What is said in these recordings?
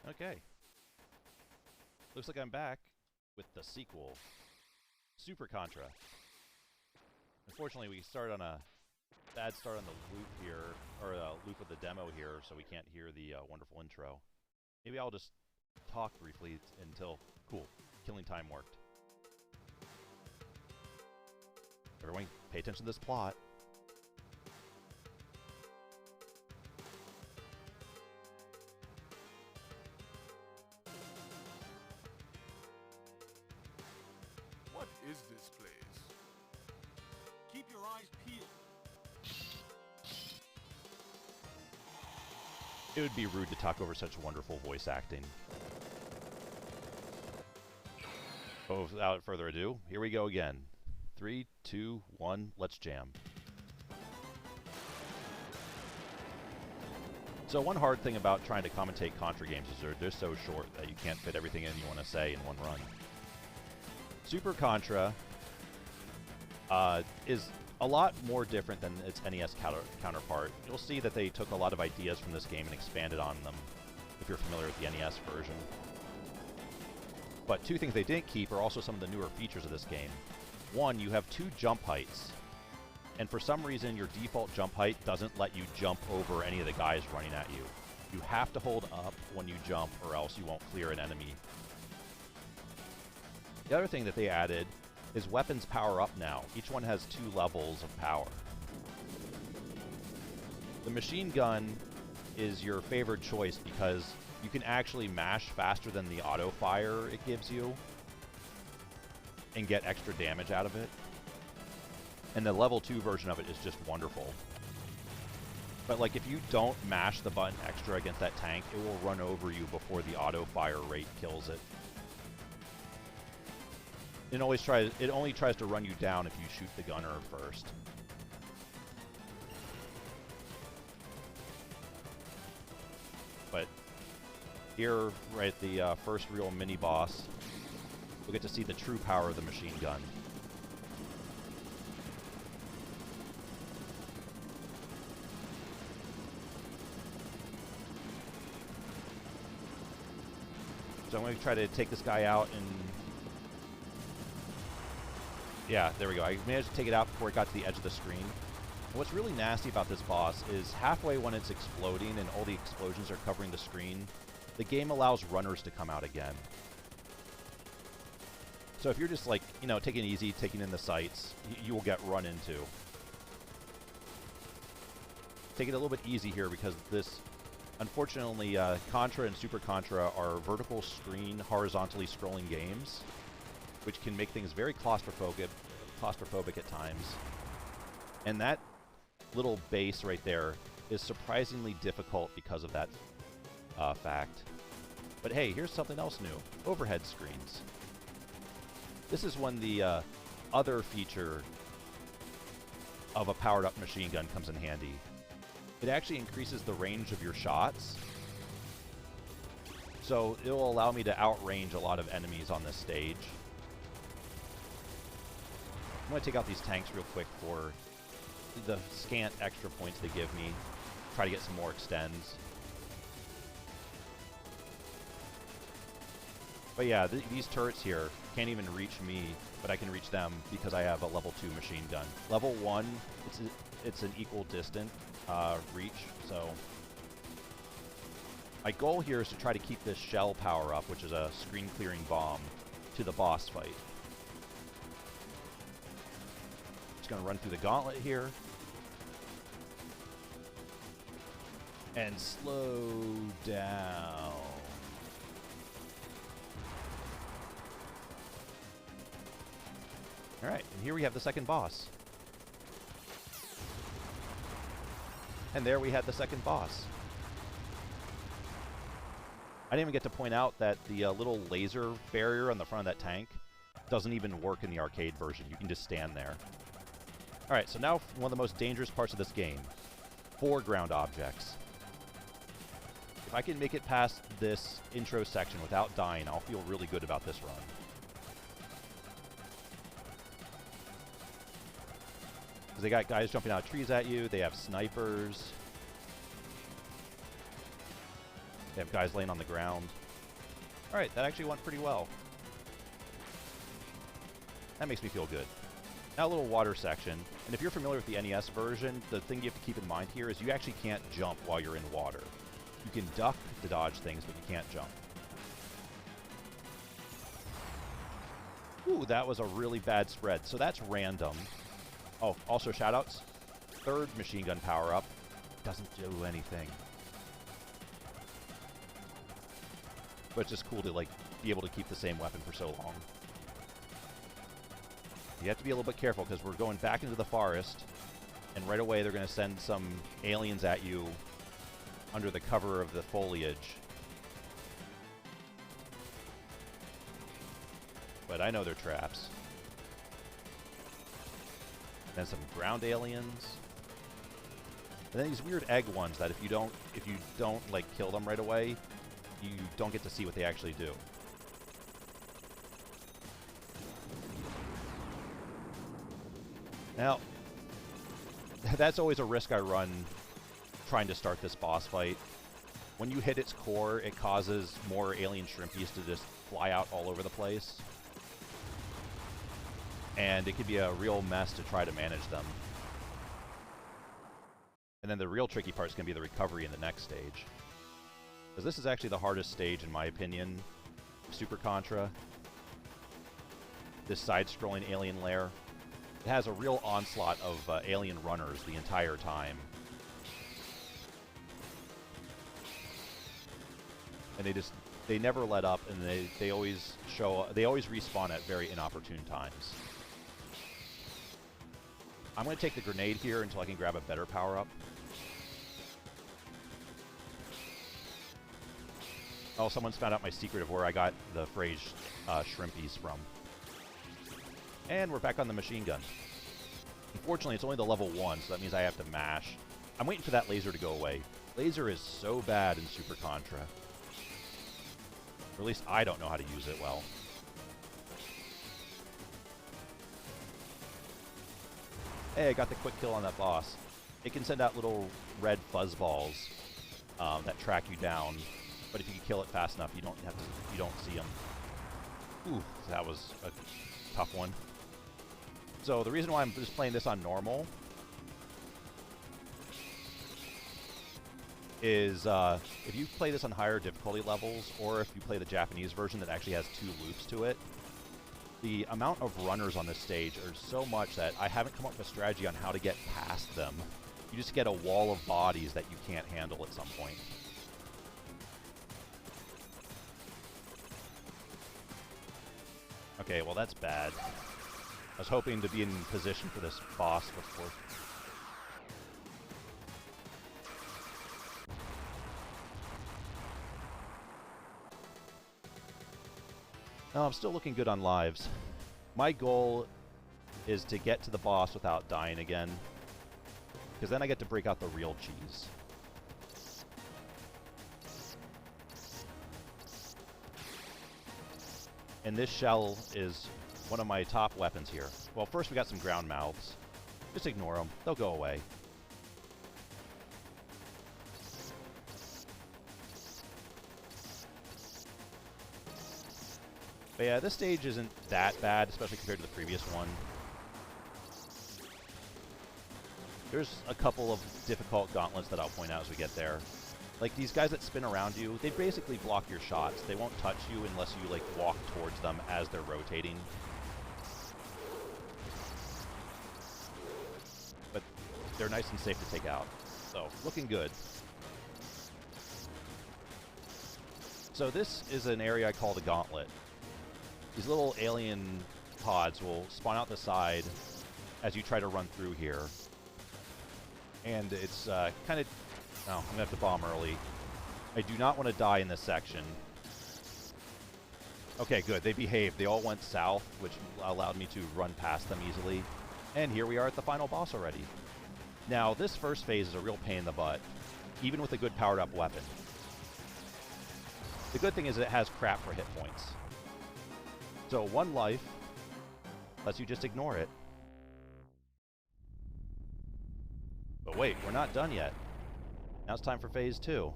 Okay. Looks like I'm back with the sequel, Super Contra. Unfortunately, we started on a bad start on the loop here, or loop of the demo here, so we can't hear the wonderful intro. Maybe I'll just talk briefly until... Cool. Killing time worked. Everyone, pay attention to this plot. What is this place? Keep your eyes peeled. It would be rude to talk over such wonderful voice acting. Oh, without further ado, here we go again. 3, 2, 1, let's jam. So one hard thing about trying to commentate Contra games is they're so short that you can't fit everything in you want to say in one run. Super Contra is a lot more different than its NES counterpart. You'll see that they took a lot of ideas from this game and expanded on them, if you're familiar with the NES version. But two things they didn't keep are also some of the newer features of this game. One, you have 2 jump heights, and for some reason your default jump height doesn't let you jump over any of the guys running at you. You have to hold up when you jump or else you won't clear an enemy. The other thing that they added is weapons power up now. Each one has 2 levels of power. The machine gun is your favorite choice because you can actually mash faster than the auto fire it gives you and get extra damage out of it. And the level 2 version of it is just wonderful. But like if you don't mash the button extra against that tank, it will run over you before the auto fire rate kills it. It only tries to run you down if you shoot the gunner first. But here, right at the first real mini-boss, we'll get to see the true power of the machine gun. So I'm going to try to take this guy out and... Yeah, there we go. I managed to take it out before it got to the edge of the screen. And what's really nasty about this boss is halfway when it's exploding and all the explosions are covering the screen, the game allows runners to come out again. So if you're just like, you know, taking it easy, taking in the sights, you will get run into. Take it a little bit easy here because this, unfortunately, Contra and Super Contra are vertical screen, horizontally scrolling games, which can make things very claustrophobic at times. And that little base right there is surprisingly difficult because of that fact. But hey, here's something else new. Overhead screens. This is when the other feature of a powered-up machine gun comes in handy. It actually increases the range of your shots. So it will allow me to outrange a lot of enemies on this stage. I'm going to take out these tanks real quick for the scant extra points they give me. Try to get some more extends. But yeah, these turrets here can't even reach me, but I can reach them because I have a level 2 machine gun. Level 1, it's an equal distant reach, so... My goal here is to try to keep this shell power up, which is a screen-clearing bomb, to the boss fight. Going to run through the gauntlet here and slow down. Alright, and here we have the second boss. And there we had the second boss. I didn't even get to point out that the little laser barrier on the front of that tank doesn't even work in the arcade version. You can just stand there. Alright, so now one of the most dangerous parts of this game. Foreground objects. If I can make it past this intro section without dying, I'll feel really good about this run. Because they got guys jumping out of trees at you, they have snipers. They have guys laying on the ground. Alright, that actually went pretty well. That makes me feel good. Now a little water section. And if you're familiar with the NES version, the thing you have to keep in mind here is you actually can't jump while you're in water. You can duck to dodge things, but you can't jump. Ooh, that was a really bad spread. So that's random. Oh, also shoutouts. Third machine gun power-up. Doesn't do anything. But it's just cool to, like, be able to keep the same weapon for so long. You have to be a little bit careful, because we're going back into the forest, and right away they're going to send some aliens at you under the cover of the foliage. But I know they're traps. Then some ground aliens. And then these weird egg ones that if you don't like kill them right away, you don't get to see what they actually do. Now, that's always a risk I run trying to start this boss fight. When you hit its core, it causes more alien shrimpies to just fly out all over the place. And it could be a real mess to try to manage them. And then the real tricky part is going to be the recovery in the next stage. Because this is actually the hardest stage, in my opinion, Super Contra. This side-scrolling alien lair. It has a real onslaught of alien runners the entire time. And they never let up, and they always respawn at very inopportune times. I'm going to take the grenade here until I can grab a better power-up. Oh, someone's found out my secret of where I got the phrase shrimpies from. And we're back on the machine gun. Unfortunately, it's only the level 1, so that means I have to mash. I'm waiting for that laser to go away. Laser is so bad in Super Contra. Or at least I don't know how to use it well. Hey, I got the quick kill on that boss. It can send out little red fuzzballs that track you down, but if you can kill it fast enough, you don't see them. Ooh, that was a tough one. So the reason why I'm just playing this on normal is if you play this on higher difficulty levels, or if you play the Japanese version that actually has 2 loops to it, the amount of runners on this stage are so much that I haven't come up with a strategy on how to get past them. You just get a wall of bodies that you can't handle at some point. Okay, well that's bad. I was hoping to be in position for this boss before. No, I'm still looking good on lives. My goal is to get to the boss without dying again, because then I get to break out the real cheese. And this shell is one of my top weapons here. Well, first we got some ground mouths. Just ignore them. They'll go away. But yeah, this stage isn't that bad, especially compared to the previous one. There's a couple of difficult gauntlets that I'll point out as we get there. Like, these guys that spin around you, they basically block your shots. They won't touch you unless you, like, walk towards them as they're rotating. But they're nice and safe to take out. So, looking good. So this is an area I call the gauntlet. These little alien pods will spawn out the side as you try to run through here. And it's kind of... Oh, I'm going to have to bomb early. I do not want to die in this section. Okay, good. They behaved. They all went south, which allowed me to run past them easily. And here we are at the final boss already. Now, this first phase is a real pain in the butt, even with a good powered-up weapon. The good thing is it has crap for hit points. So 1 life lets you just ignore it. But wait, we're not done yet. Now it's time for phase 2.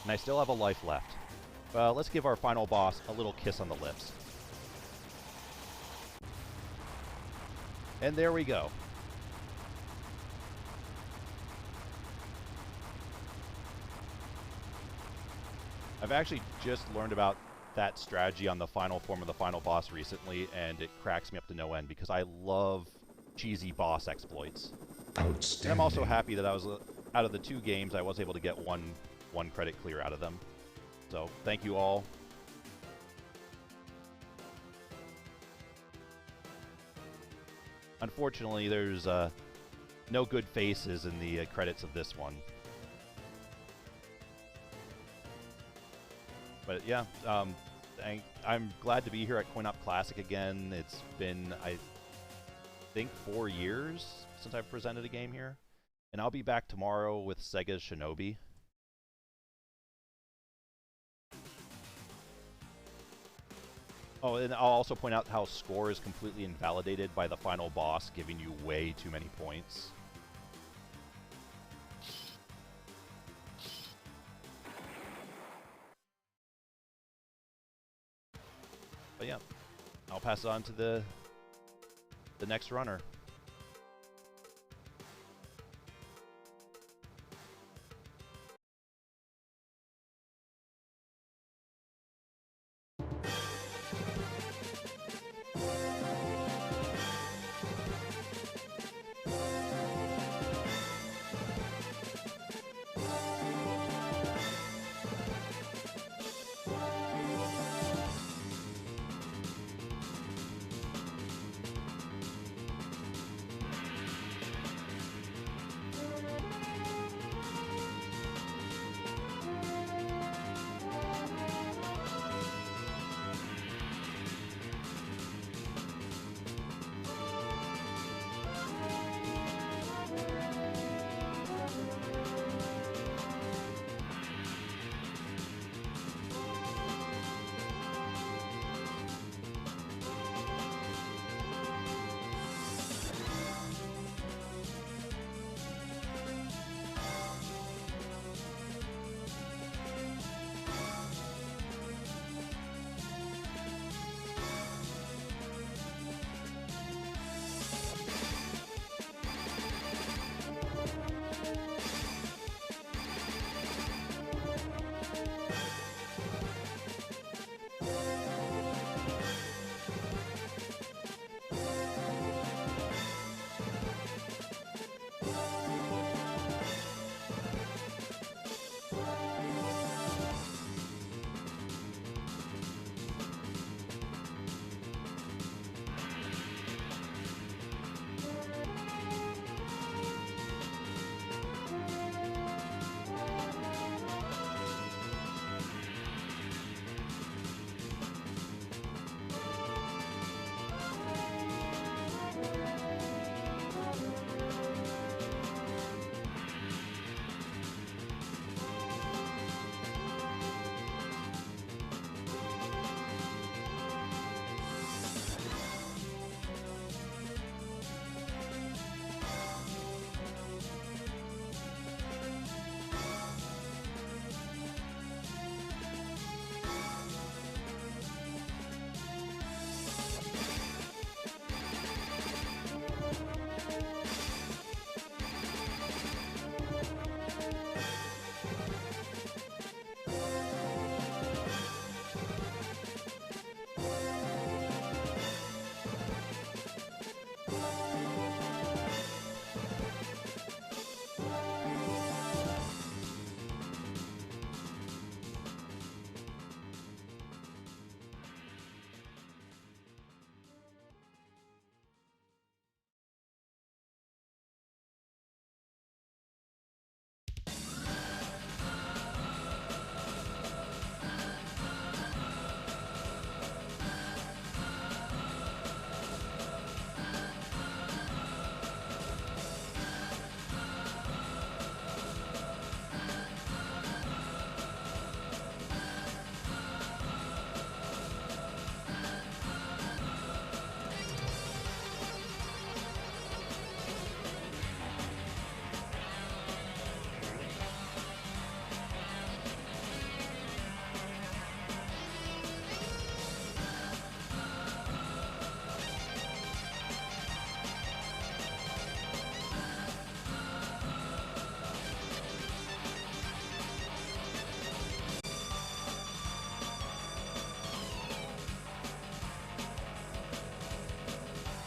And I still have a life left. Let's give our final boss a little kiss on the lips. And there we go. I've actually just learned about that strategy on the final form of the final boss recently, and it cracks me up to no end because I love cheesy boss exploits. Outstanding. And I'm also happy that I was, out of the 2 games, I was able to get one credit clear out of them. So, thank you all. Unfortunately, there's no good faces in the credits of this one. But yeah, I'm glad to be here at Coin-Op Classic again. It's been, I think, 4 years since I've presented a game here. And I'll be back tomorrow with Sega's Shinobi. Oh, and I'll also point out how score is completely invalidated by the final boss giving you way too many points. But yeah, I'll pass it on to the next runner.